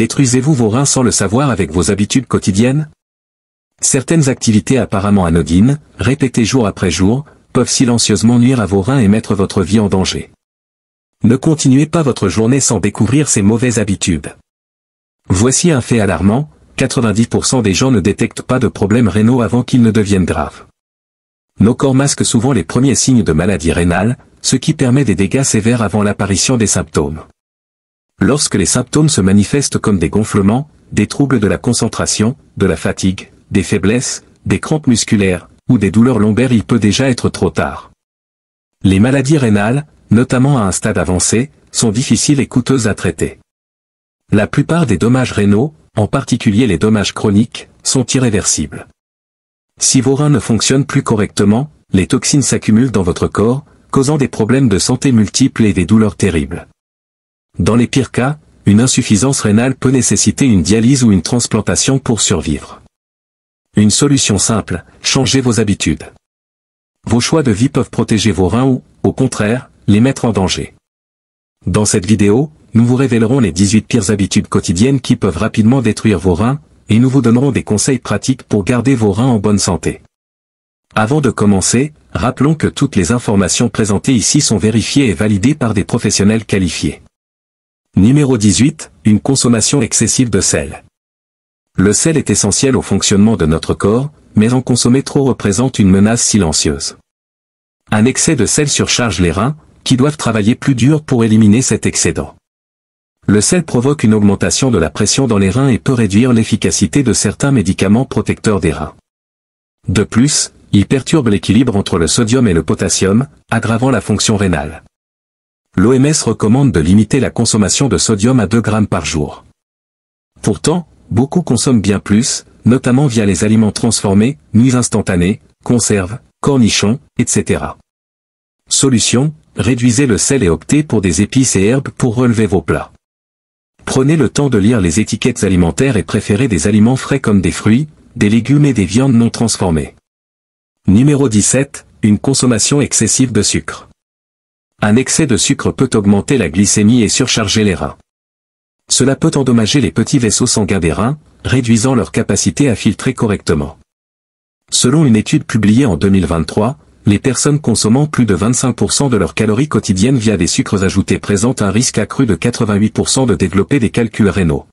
Détruisez-vous vos reins sans le savoir avec vos habitudes quotidiennes? Certaines activités apparemment anodines, répétées jour après jour, peuvent silencieusement nuire à vos reins et mettre votre vie en danger. Ne continuez pas votre journée sans découvrir ces mauvaises habitudes. Voici un fait alarmant, 90% des gens ne détectent pas de problèmes rénaux avant qu'ils ne deviennent graves. Nos corps masquent souvent les premiers signes de maladie rénale, ce qui permet des dégâts sévères avant l'apparition des symptômes. Lorsque les symptômes se manifestent comme des gonflements, des troubles de la concentration, de la fatigue, des faiblesses, des crampes musculaires, ou des douleurs lombaires, il peut déjà être trop tard. Les maladies rénales, notamment à un stade avancé, sont difficiles et coûteuses à traiter. La plupart des dommages rénaux, en particulier les dommages chroniques, sont irréversibles. Si vos reins ne fonctionnent plus correctement, les toxines s'accumulent dans votre corps, causant des problèmes de santé multiples et des douleurs terribles. Dans les pires cas, une insuffisance rénale peut nécessiter une dialyse ou une transplantation pour survivre. Une solution simple, changez vos habitudes. Vos choix de vie peuvent protéger vos reins ou, au contraire, les mettre en danger. Dans cette vidéo, nous vous révélerons les 18 pires habitudes quotidiennes qui peuvent rapidement détruire vos reins, et nous vous donnerons des conseils pratiques pour garder vos reins en bonne santé. Avant de commencer, rappelons que toutes les informations présentées ici sont vérifiées et validées par des professionnels qualifiés. Numéro 18, une consommation excessive de sel. Le sel est essentiel au fonctionnement de notre corps, mais en consommer trop représente une menace silencieuse. Un excès de sel surcharge les reins, qui doivent travailler plus dur pour éliminer cet excédent. Le sel provoque une augmentation de la pression dans les reins et peut réduire l'efficacité de certains médicaments protecteurs des reins. De plus, il perturbe l'équilibre entre le sodium et le potassium, aggravant la fonction rénale. L'OMS recommande de limiter la consommation de sodium à 2 grammes par jour. Pourtant, beaucoup consomment bien plus, notamment via les aliments transformés, nuits instantanées, conserves, cornichons, etc. Solution, réduisez le sel et optez pour des épices et herbes pour relever vos plats. Prenez le temps de lire les étiquettes alimentaires et préférez des aliments frais comme des fruits, des légumes et des viandes non transformées. Numéro 17, une consommation excessive de sucre. Un excès de sucre peut augmenter la glycémie et surcharger les reins. Cela peut endommager les petits vaisseaux sanguins des reins, réduisant leur capacité à filtrer correctement. Selon une étude publiée en 2023, les personnes consommant plus de 25% de leurs calories quotidiennes via des sucres ajoutés présentent un risque accru de 88% de développer des calculs rénaux.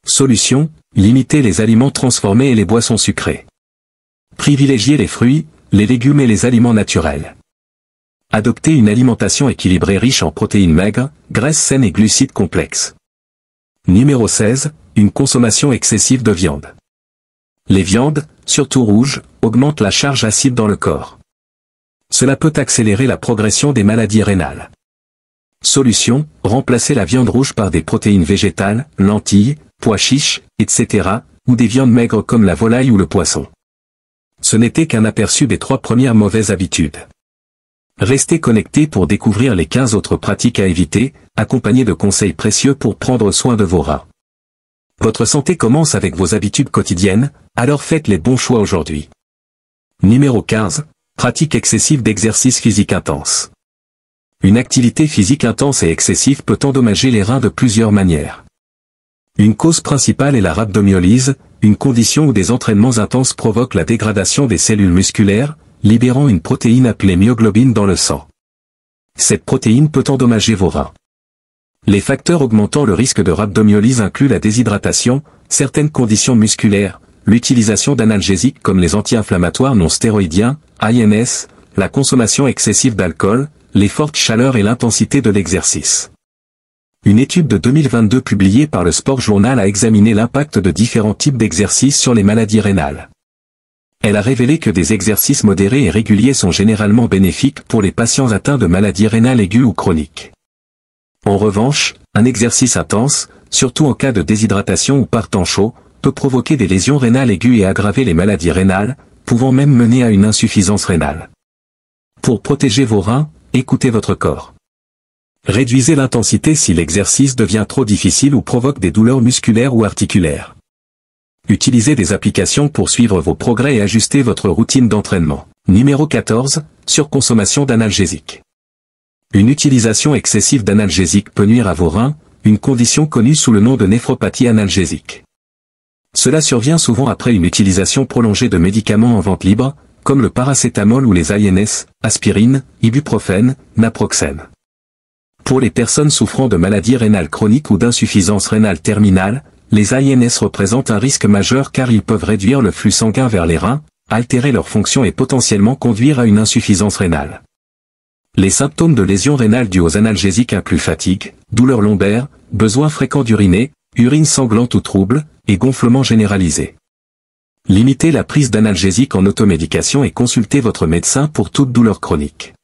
Solution, limitez les aliments transformés et les boissons sucrées. Privilégiez les fruits, les légumes et les aliments naturels. Adoptez une alimentation équilibrée riche en protéines maigres, graisses saines et glucides complexes. Numéro 16, une consommation excessive de viande. Les viandes, surtout rouges, augmentent la charge acide dans le corps. Cela peut accélérer la progression des maladies rénales. Solution, remplacez la viande rouge par des protéines végétales, lentilles, pois chiches, etc., ou des viandes maigres comme la volaille ou le poisson. Ce n'était qu'un aperçu des 3 premières mauvaises habitudes. Restez connectés pour découvrir les 15 autres pratiques à éviter, accompagnés de conseils précieux pour prendre soin de vos reins. Votre santé commence avec vos habitudes quotidiennes, alors faites les bons choix aujourd'hui. Numéro 15. Pratique excessive d'exercice physique intense. Une activité physique intense et excessive peut endommager les reins de plusieurs manières. Une cause principale est la rhabdomyolyse, une condition où des entraînements intenses provoquent la dégradation des cellules musculaires, libérant une protéine appelée myoglobine dans le sang. Cette protéine peut endommager vos reins. Les facteurs augmentant le risque de rhabdomyolyse incluent la déshydratation, certaines conditions musculaires, l'utilisation d'analgésiques comme les anti-inflammatoires non stéroïdiens, INS, la consommation excessive d'alcool, les fortes chaleurs et l'intensité de l'exercice. Une étude de 2022 publiée par le Sport Journal a examiné l'impact de différents types d'exercices sur les maladies rénales. Elle a révélé que des exercices modérés et réguliers sont généralement bénéfiques pour les patients atteints de maladies rénales aiguës ou chroniques. En revanche, un exercice intense, surtout en cas de déshydratation ou par temps chaud, peut provoquer des lésions rénales aiguës et aggraver les maladies rénales, pouvant même mener à une insuffisance rénale. Pour protéger vos reins, écoutez votre corps. Réduisez l'intensité si l'exercice devient trop difficile ou provoque des douleurs musculaires ou articulaires. Utilisez des applications pour suivre vos progrès et ajuster votre routine d'entraînement. Numéro 14, surconsommation d'analgésiques. Une utilisation excessive d'analgésiques peut nuire à vos reins, une condition connue sous le nom de néphropathie analgésique. Cela survient souvent après une utilisation prolongée de médicaments en vente libre, comme le paracétamol ou les INS, aspirine, ibuprofène, naproxène. Pour les personnes souffrant de maladies rénales chroniques ou d'insuffisance rénale terminale, les INS représentent un risque majeur car ils peuvent réduire le flux sanguin vers les reins, altérer leur fonction et potentiellement conduire à une insuffisance rénale. Les symptômes de lésions rénales dues aux analgésiques incluent fatigue, douleurs lombaires, besoin fréquent d'uriner, urine sanglante ou trouble, et gonflement généralisé. Limitez la prise d'analgésiques en automédication et consultez votre médecin pour toute douleur chronique.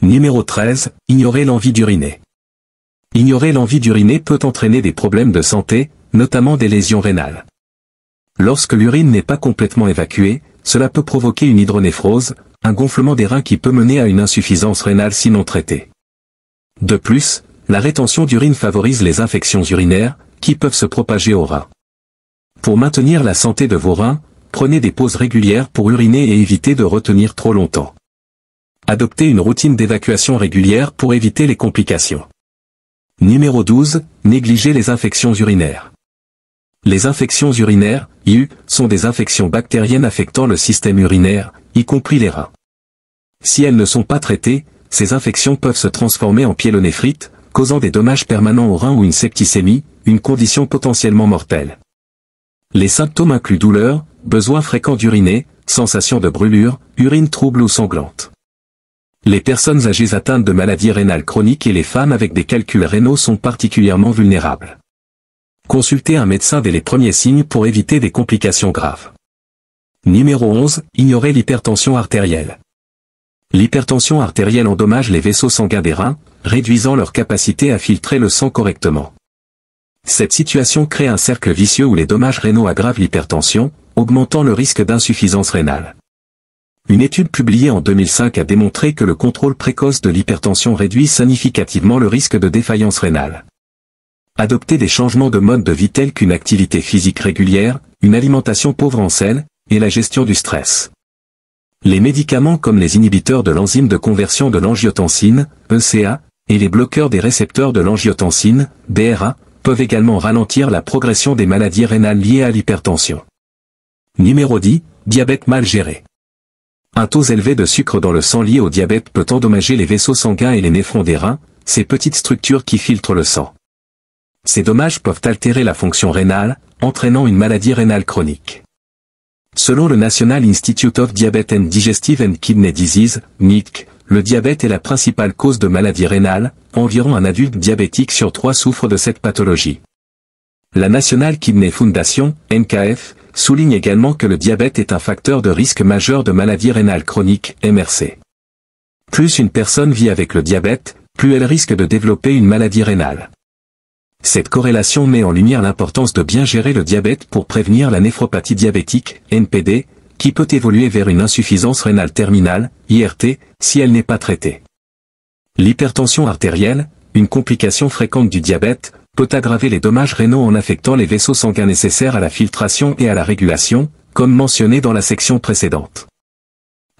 Numéro 13, ignorer l'envie d'uriner. Ignorer l'envie d'uriner peut entraîner des problèmes de santé, notamment des lésions rénales. Lorsque l'urine n'est pas complètement évacuée, cela peut provoquer une hydronéphrose, un gonflement des reins qui peut mener à une insuffisance rénale si non traitée. De plus, la rétention d'urine favorise les infections urinaires, qui peuvent se propager aux reins. Pour maintenir la santé de vos reins, prenez des pauses régulières pour uriner et évitez de retenir trop longtemps. Adoptez une routine d'évacuation régulière pour éviter les complications. Numéro 12, négligez les infections urinaires. Les infections urinaires, IU, sont des infections bactériennes affectant le système urinaire, y compris les reins. Si elles ne sont pas traitées, ces infections peuvent se transformer en pyélonéphrite, causant des dommages permanents aux reins ou une septicémie, une condition potentiellement mortelle. Les symptômes incluent douleur, besoin fréquent d'uriner, sensation de brûlure, urine trouble ou sanglante. Les personnes âgées atteintes de maladies rénales chroniques et les femmes avec des calculs rénaux sont particulièrement vulnérables. Consultez un médecin dès les premiers signes pour éviter des complications graves. Numéro 11, ignorer l'hypertension artérielle. L'hypertension artérielle endommage les vaisseaux sanguins des reins, réduisant leur capacité à filtrer le sang correctement. Cette situation crée un cercle vicieux où les dommages rénaux aggravent l'hypertension, augmentant le risque d'insuffisance rénale. Une étude publiée en 2005 a démontré que le contrôle précoce de l'hypertension réduit significativement le risque de défaillance rénale. Adoptez des changements de mode de vie tels qu'une activité physique régulière, une alimentation pauvre en sel, et la gestion du stress. Les médicaments comme les inhibiteurs de l'enzyme de conversion de l'angiotensine, ECA, et les bloqueurs des récepteurs de l'angiotensine, BRA, peuvent également ralentir la progression des maladies rénales liées à l'hypertension. Numéro 10, diabète mal géré. Un taux élevé de sucre dans le sang lié au diabète peut endommager les vaisseaux sanguins et les néphrons des reins, ces petites structures qui filtrent le sang. Ces dommages peuvent altérer la fonction rénale, entraînant une maladie rénale chronique. Selon le National Institute of Diabetes and Digestive and Kidney Disease, NIDC, le diabète est la principale cause de maladie rénale, environ un adulte diabétique sur 3 souffre de cette pathologie. La National Kidney Foundation, NKF, souligne également que le diabète est un facteur de risque majeur de maladie rénale chronique, MRC. Plus une personne vit avec le diabète, plus elle risque de développer une maladie rénale. Cette corrélation met en lumière l'importance de bien gérer le diabète pour prévenir la néphropathie diabétique, NPD, qui peut évoluer vers une insuffisance rénale terminale, IRT, si elle n'est pas traitée. L'hypertension artérielle, une complication fréquente du diabète, peut aggraver les dommages rénaux en affectant les vaisseaux sanguins nécessaires à la filtration et à la régulation, comme mentionné dans la section précédente.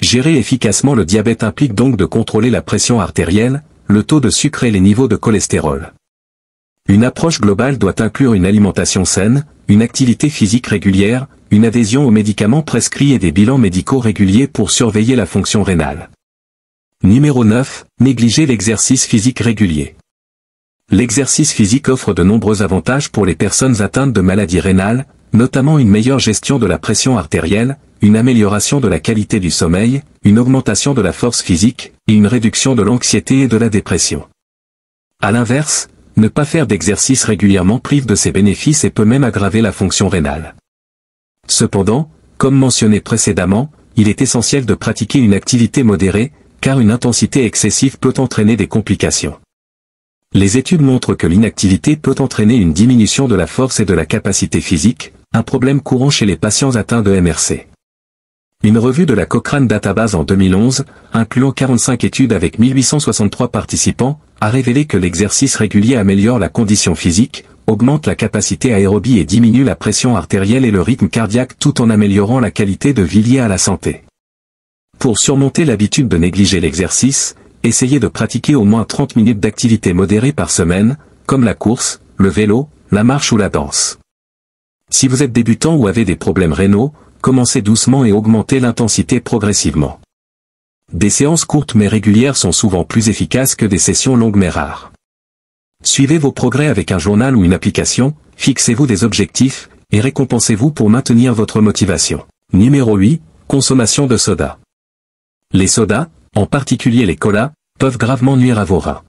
Gérer efficacement le diabète implique donc de contrôler la pression artérielle, le taux de sucre et les niveaux de cholestérol. Une approche globale doit inclure une alimentation saine, une activité physique régulière, une adhésion aux médicaments prescrits et des bilans médicaux réguliers pour surveiller la fonction rénale. Numéro 9, négliger l'exercice physique régulier. L'exercice physique offre de nombreux avantages pour les personnes atteintes de maladies rénales, notamment une meilleure gestion de la pression artérielle, une amélioration de la qualité du sommeil, une augmentation de la force physique, et une réduction de l'anxiété et de la dépression. À l'inverse, ne pas faire d'exercice régulièrement prive de ces bénéfices et peut même aggraver la fonction rénale. Cependant, comme mentionné précédemment, il est essentiel de pratiquer une activité modérée, car une intensité excessive peut entraîner des complications. Les études montrent que l'inactivité peut entraîner une diminution de la force et de la capacité physique, un problème courant chez les patients atteints de MRC. Une revue de la Cochrane Database en 2011, incluant 45 études avec 1863 participants, a révélé que l'exercice régulier améliore la condition physique, augmente la capacité aérobie et diminue la pression artérielle et le rythme cardiaque tout en améliorant la qualité de vie liée à la santé. Pour surmonter l'habitude de négliger l'exercice, essayez de pratiquer au moins 30 minutes d'activité modérée par semaine, comme la course, le vélo, la marche ou la danse. Si vous êtes débutant ou avez des problèmes rénaux, commencez doucement et augmentez l'intensité progressivement. Des séances courtes mais régulières sont souvent plus efficaces que des sessions longues mais rares. Suivez vos progrès avec un journal ou une application, fixez-vous des objectifs, et récompensez-vous pour maintenir votre motivation. Numéro 8, consommation de soda. Les sodas, en particulier les colas, peuvent gravement nuire à vos reins.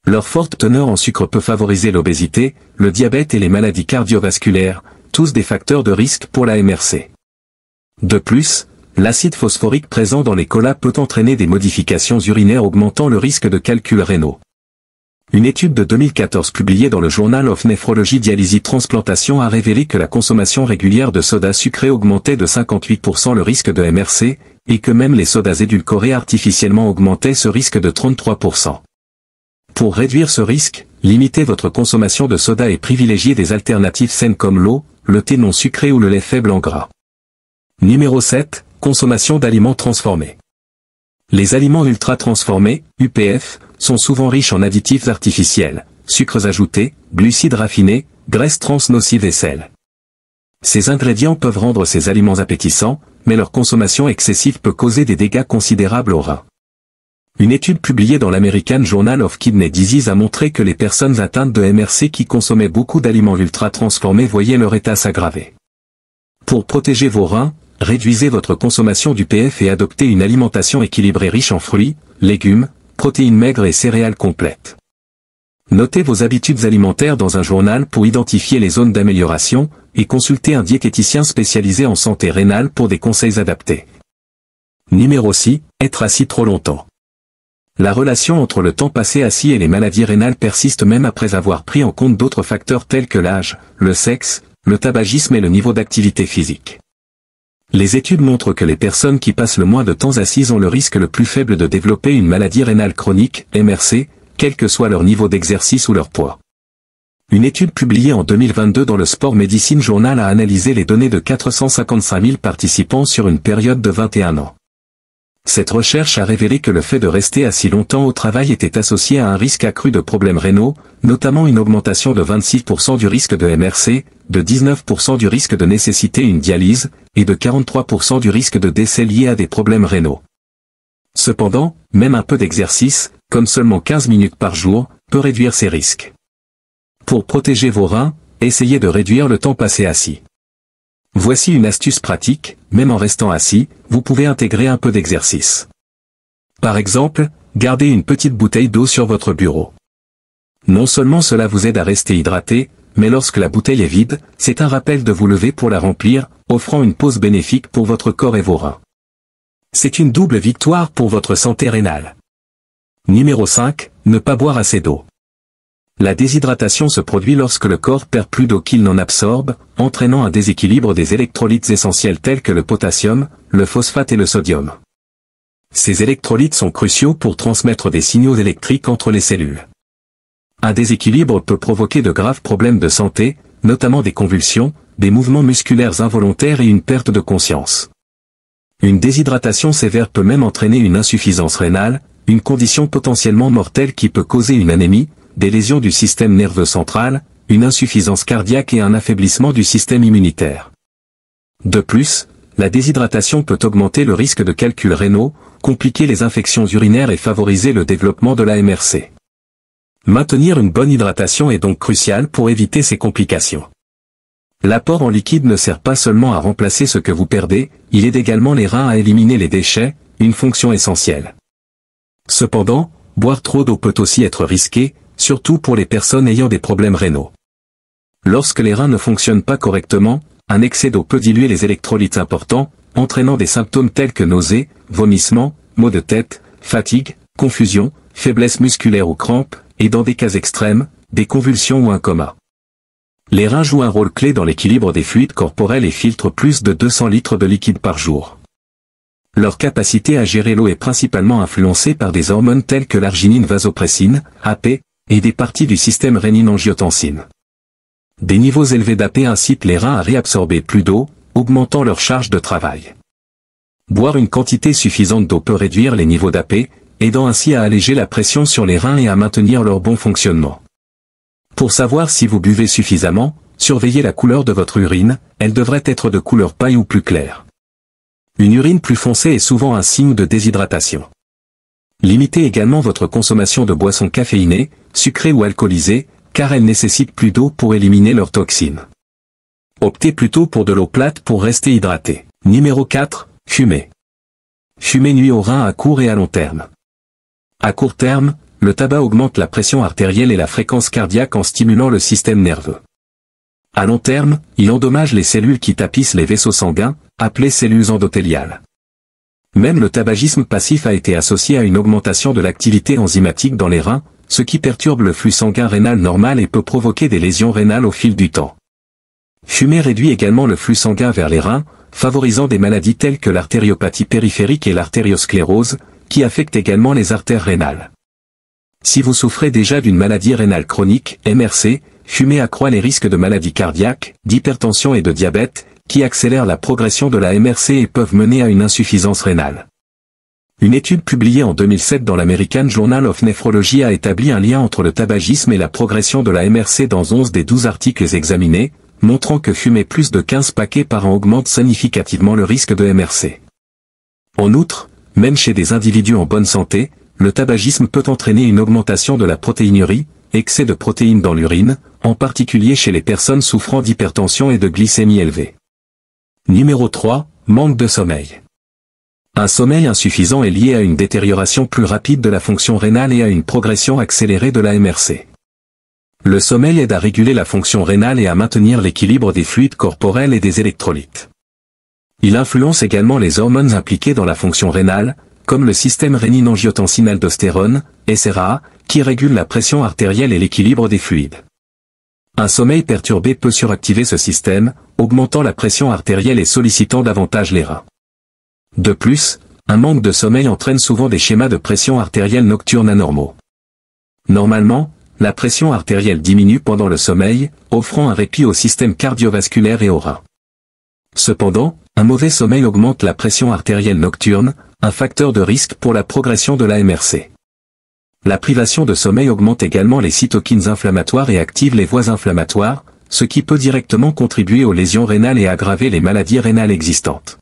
Leur forte teneur en sucre peut favoriser l'obésité, le diabète et les maladies cardiovasculaires, tous des facteurs de risque pour la MRC. De plus, l'acide phosphorique présent dans les colas peut entraîner des modifications urinaires augmentant le risque de calculs rénaux. Une étude de 2014 publiée dans le Journal of Nephrology Dialysis Transplantation a révélé que la consommation régulière de sodas sucrés augmentait de 58% le risque de MRC, et que même les sodas édulcorés artificiellement augmentaient ce risque de 33%. Pour réduire ce risque, limitez votre consommation de soda et privilégiez des alternatives saines comme l'eau, le thé non sucré ou le lait faible en gras. Numéro 7, consommation d'aliments transformés. Les aliments ultra transformés, UPF, sont souvent riches en additifs artificiels, sucres ajoutés, glucides raffinés, graisses trans nocives et sel. Ces ingrédients peuvent rendre ces aliments appétissants, mais leur consommation excessive peut causer des dégâts considérables aux reins. Une étude publiée dans l'American Journal of Kidney Disease a montré que les personnes atteintes de MRC qui consommaient beaucoup d'aliments ultra transformés voyaient leur état s'aggraver. Pour protéger vos reins, réduisez votre consommation d'UPF et adoptez une alimentation équilibrée riche en fruits, légumes, protéines maigres et céréales complètes. Notez vos habitudes alimentaires dans un journal pour identifier les zones d'amélioration, et consultez un diététicien spécialisé en santé rénale pour des conseils adaptés. Numéro 6, être assis trop longtemps. La relation entre le temps passé assis et les maladies rénales persiste même après avoir pris en compte d'autres facteurs tels que l'âge, le sexe, le tabagisme et le niveau d'activité physique. Les études montrent que les personnes qui passent le moins de temps assises ont le risque le plus faible de développer une maladie rénale chronique, MRC, quel que soit leur niveau d'exercice ou leur poids. Une étude publiée en 2022 dans le Sport Medicine Journal a analysé les données de 455 000 participants sur une période de 21 ans. Cette recherche a révélé que le fait de rester assis longtemps au travail était associé à un risque accru de problèmes rénaux, notamment une augmentation de 26% du risque de MRC, de 19% du risque de nécessiter une dialyse, et de 43% du risque de décès lié à des problèmes rénaux. Cependant, même un peu d'exercice, comme seulement 15 minutes par jour, peut réduire ces risques. Pour protéger vos reins, essayez de réduire le temps passé assis. Voici une astuce pratique, même en restant assis, vous pouvez intégrer un peu d'exercice. Par exemple, gardez une petite bouteille d'eau sur votre bureau. Non seulement cela vous aide à rester hydraté, mais lorsque la bouteille est vide, c'est un rappel de vous lever pour la remplir, offrant une pause bénéfique pour votre corps et vos reins. C'est une double victoire pour votre santé rénale. Numéro 5, ne pas boire assez d'eau. La déshydratation se produit lorsque le corps perd plus d'eau qu'il n'en absorbe, entraînant un déséquilibre des électrolytes essentiels tels que le potassium, le phosphate et le sodium. Ces électrolytes sont cruciaux pour transmettre des signaux électriques entre les cellules. Un déséquilibre peut provoquer de graves problèmes de santé, notamment des convulsions, des mouvements musculaires involontaires et une perte de conscience. Une déshydratation sévère peut même entraîner une insuffisance rénale, une condition potentiellement mortelle qui peut causer une anémie, des lésions du système nerveux central, une insuffisance cardiaque et un affaiblissement du système immunitaire. De plus, la déshydratation peut augmenter le risque de calculs rénaux, compliquer les infections urinaires et favoriser le développement de la MRC. Maintenir une bonne hydratation est donc crucial pour éviter ces complications. L'apport en liquide ne sert pas seulement à remplacer ce que vous perdez, il aide également les reins à éliminer les déchets, une fonction essentielle. Cependant, boire trop d'eau peut aussi être risqué, surtout pour les personnes ayant des problèmes rénaux. Lorsque les reins ne fonctionnent pas correctement, un excès d'eau peut diluer les électrolytes importants, entraînant des symptômes tels que nausées, vomissements, maux de tête, fatigue, confusion, faiblesse musculaire ou crampes, et dans des cas extrêmes, des convulsions ou un coma. Les reins jouent un rôle clé dans l'équilibre des fluides corporels et filtrent plus de 200 litres de liquide par jour. Leur capacité à gérer l'eau est principalement influencée par des hormones telles que l'arginine-vasopressine, AP, et des parties du système rénine-angiotensine. Des niveaux élevés d'AP incitent les reins à réabsorber plus d'eau, augmentant leur charge de travail. Boire une quantité suffisante d'eau peut réduire les niveaux d'AP, aidant ainsi à alléger la pression sur les reins et à maintenir leur bon fonctionnement. Pour savoir si vous buvez suffisamment, surveillez la couleur de votre urine, elle devrait être de couleur paille ou plus claire. Une urine plus foncée est souvent un signe de déshydratation. Limitez également votre consommation de boissons caféinées, sucrées ou alcoolisées, car elles nécessitent plus d'eau pour éliminer leurs toxines. Optez plutôt pour de l'eau plate pour rester hydraté. Numéro 4, fumer. Fumer nuit aux reins à court et à long terme. À court terme, le tabac augmente la pression artérielle et la fréquence cardiaque en stimulant le système nerveux. À long terme, il endommage les cellules qui tapissent les vaisseaux sanguins, appelées cellules endothéliales. Même le tabagisme passif a été associé à une augmentation de l'activité enzymatique dans les reins, ce qui perturbe le flux sanguin rénal normal et peut provoquer des lésions rénales au fil du temps. Fumer réduit également le flux sanguin vers les reins, favorisant des maladies telles que l'artériopathie périphérique et l'artériosclérose, qui affectent également les artères rénales. Si vous souffrez déjà d'une maladie rénale chronique, MRC, fumer accroît les risques de maladies cardiaques, d'hypertension et de diabète, qui accélèrent la progression de la MRC et peuvent mener à une insuffisance rénale. Une étude publiée en 2007 dans l'American Journal of Nephrology a établi un lien entre le tabagisme et la progression de la MRC dans 11 des 12 articles examinés, montrant que fumer plus de 15 paquets par an augmente significativement le risque de MRC. En outre, même chez des individus en bonne santé, le tabagisme peut entraîner une augmentation de la protéinurie, excès de protéines dans l'urine, en particulier chez les personnes souffrant d'hypertension et de glycémie élevée. Numéro 3, manque de sommeil. Un sommeil insuffisant est lié à une détérioration plus rapide de la fonction rénale et à une progression accélérée de la MRC. Le sommeil aide à réguler la fonction rénale et à maintenir l'équilibre des fluides corporels et des électrolytes. Il influence également les hormones impliquées dans la fonction rénale, comme le système rénine-angiotensin-aldostérone, SRA, qui régule la pression artérielle et l'équilibre des fluides. Un sommeil perturbé peut suractiver ce système, augmentant la pression artérielle et sollicitant davantage les reins. De plus, un manque de sommeil entraîne souvent des schémas de pression artérielle nocturne anormaux. Normalement, la pression artérielle diminue pendant le sommeil, offrant un répit au système cardiovasculaire et aux reins. Cependant, un mauvais sommeil augmente la pression artérielle nocturne, un facteur de risque pour la progression de la MRC. La privation de sommeil augmente également les cytokines inflammatoires et active les voies inflammatoires, ce qui peut directement contribuer aux lésions rénales et aggraver les maladies rénales existantes.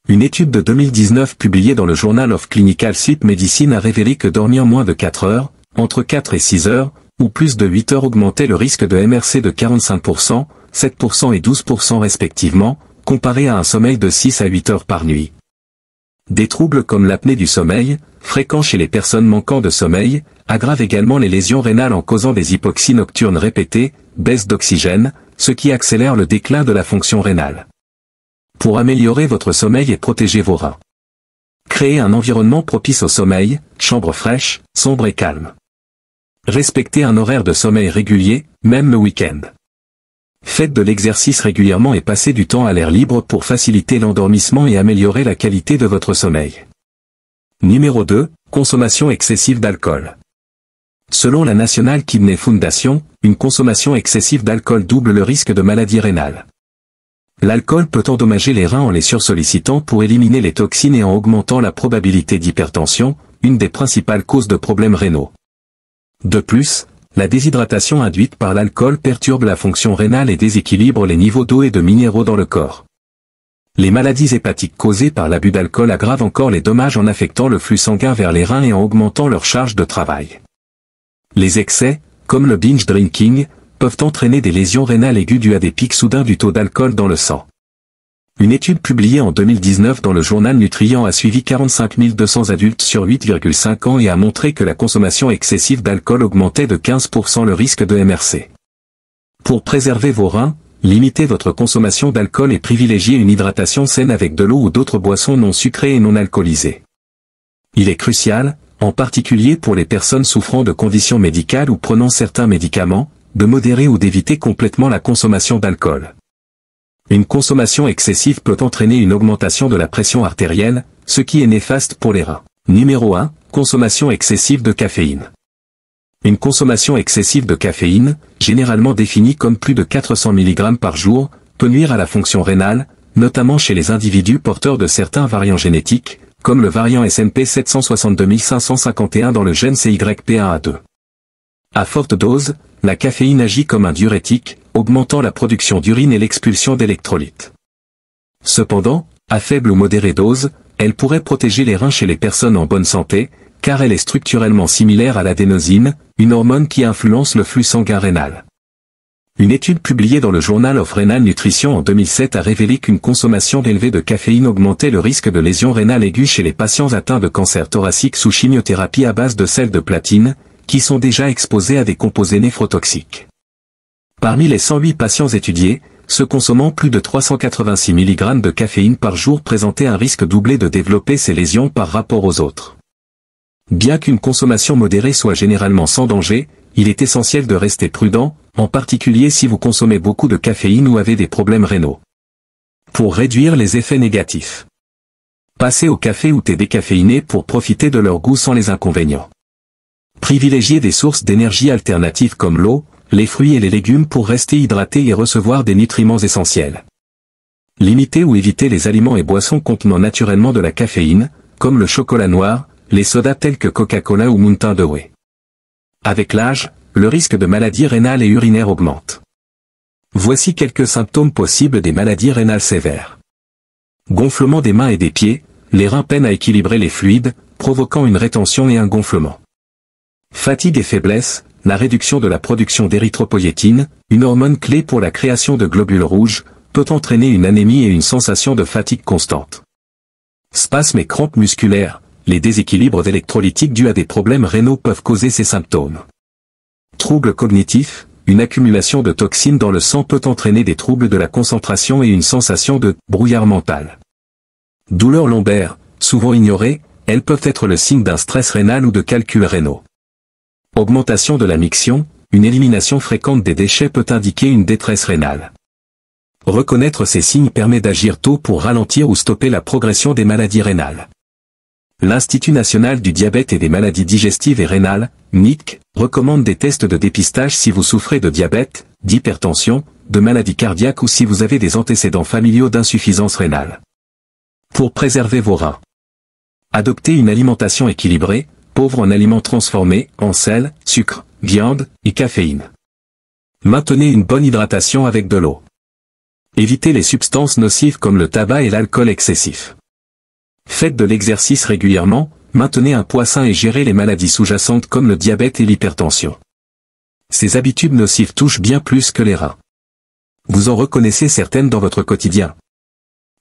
Une étude de 2019 publiée dans le Journal of Clinical Sleep Medicine a révélé que dormir moins de 4 heures, entre 4 et 6 heures, ou plus de 8 heures augmentait le risque de MRC de 45%, 7% et 12% respectivement, comparé à un sommeil de 6 à 8 heures par nuit. Des troubles comme l'apnée du sommeil, fréquents chez les personnes manquant de sommeil, aggravent également les lésions rénales en causant des hypoxies nocturnes répétées, baisse d'oxygène, ce qui accélère le déclin de la fonction rénale. Pour améliorer votre sommeil et protéger vos reins. Créez un environnement propice au sommeil, chambre fraîche, sombre et calme. Respectez un horaire de sommeil régulier, même le week-end. Faites de l'exercice régulièrement et passez du temps à l'air libre pour faciliter l'endormissement et améliorer la qualité de votre sommeil. Numéro 2, consommation excessive d'alcool. Selon la National Kidney Foundation, une consommation excessive d'alcool double le risque de maladie rénale. L'alcool peut endommager les reins en les sursollicitant pour éliminer les toxines et en augmentant la probabilité d'hypertension, une des principales causes de problèmes rénaux. De plus, la déshydratation induite par l'alcool perturbe la fonction rénale et déséquilibre les niveaux d'eau et de minéraux dans le corps. Les maladies hépatiques causées par l'abus d'alcool aggravent encore les dommages en affectant le flux sanguin vers les reins et en augmentant leur charge de travail. Les excès, comme le binge drinking, peuvent entraîner des lésions rénales aiguës dues à des pics soudains du taux d'alcool dans le sang. Une étude publiée en 2019 dans le journal Nutrient a suivi 45 200 adultes sur 8,5 ans et a montré que la consommation excessive d'alcool augmentait de 15% le risque de MRC. Pour préserver vos reins, limitez votre consommation d'alcool et privilégiez une hydratation saine avec de l'eau ou d'autres boissons non sucrées et non alcoolisées. Il est crucial, en particulier pour les personnes souffrant de conditions médicales ou prenant certains médicaments, de modérer ou d'éviter complètement la consommation d'alcool. Une consommation excessive peut entraîner une augmentation de la pression artérielle, ce qui est néfaste pour les reins. Numéro 1, consommation excessive de caféine. Une consommation excessive de caféine, généralement définie comme plus de 400 mg par jour, peut nuire à la fonction rénale, notamment chez les individus porteurs de certains variants génétiques, comme le variant SNP 762551 dans le gène CYP1A2. À forte dose, la caféine agit comme un diurétique, augmentant la production d'urine et l'expulsion d'électrolytes. Cependant, à faible ou modérée dose, elle pourrait protéger les reins chez les personnes en bonne santé, car elle est structurellement similaire à l'adénosine, une hormone qui influence le flux sanguin rénal. Une étude publiée dans le Journal of Renal Nutrition en 2007 a révélé qu'une consommation élevée de caféine augmentait le risque de lésions rénales aiguës chez les patients atteints de cancer thoracique sous chimiothérapie à base de sel de platine, qui sont déjà exposés à des composés néphrotoxiques. Parmi les 108 patients étudiés, ceux consommant plus de 386 mg de caféine par jour présentaient un risque doublé de développer ces lésions par rapport aux autres. Bien qu'une consommation modérée soit généralement sans danger, il est essentiel de rester prudent, en particulier si vous consommez beaucoup de caféine ou avez des problèmes rénaux. Pour réduire les effets négatifs. Passez au café ou thé décaféiné pour profiter de leur goût sans les inconvénients. Privilégiez des sources d'énergie alternatives comme l'eau, les fruits et les légumes pour rester hydraté et recevoir des nutriments essentiels. Limitez ou évitez les aliments et boissons contenant naturellement de la caféine, comme le chocolat noir, les sodas tels que Coca-Cola ou Mountain Dew. Avec l'âge, le risque de maladies rénales et urinaires augmente. Voici quelques symptômes possibles des maladies rénales sévères. Gonflement des mains et des pieds, les reins peinent à équilibrer les fluides, provoquant une rétention et un gonflement. Fatigue et faiblesse, la réduction de la production d'érythropoïétine, une hormone clé pour la création de globules rouges, peut entraîner une anémie et une sensation de fatigue constante. Spasmes et crampes musculaires, les déséquilibres électrolytiques dus à des problèmes rénaux peuvent causer ces symptômes. Troubles cognitifs, une accumulation de toxines dans le sang peut entraîner des troubles de la concentration et une sensation de brouillard mental. Douleurs lombaires, souvent ignorées, elles peuvent être le signe d'un stress rénal ou de calculs rénaux. Augmentation de la miction, une élimination fréquente des déchets peut indiquer une détresse rénale. Reconnaître ces signes permet d'agir tôt pour ralentir ou stopper la progression des maladies rénales. L'Institut national du diabète et des maladies digestives et rénales, NIC, recommande des tests de dépistage si vous souffrez de diabète, d'hypertension, de maladies cardiaques ou si vous avez des antécédents familiaux d'insuffisance rénale. Pour préserver vos reins. Adoptez une alimentation équilibrée, pauvre en aliments transformés, en sel, sucre, viande et caféine. Maintenez une bonne hydratation avec de l'eau. Évitez les substances nocives comme le tabac et l'alcool excessif. Faites de l'exercice régulièrement, maintenez un poids sain et gérez les maladies sous-jacentes comme le diabète et l'hypertension. Ces habitudes nocives touchent bien plus que les reins. Vous en reconnaissez certaines dans votre quotidien.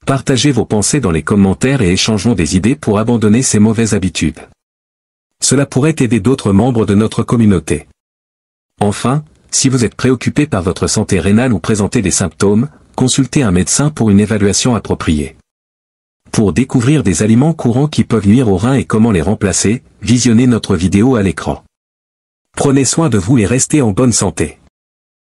Partagez vos pensées dans les commentaires et échangeons des idées pour abandonner ces mauvaises habitudes. Cela pourrait aider d'autres membres de notre communauté. Enfin, si vous êtes préoccupé par votre santé rénale ou présentez des symptômes, consultez un médecin pour une évaluation appropriée. Pour découvrir des aliments courants qui peuvent nuire aux reins et comment les remplacer, visionnez notre vidéo à l'écran. Prenez soin de vous et restez en bonne santé.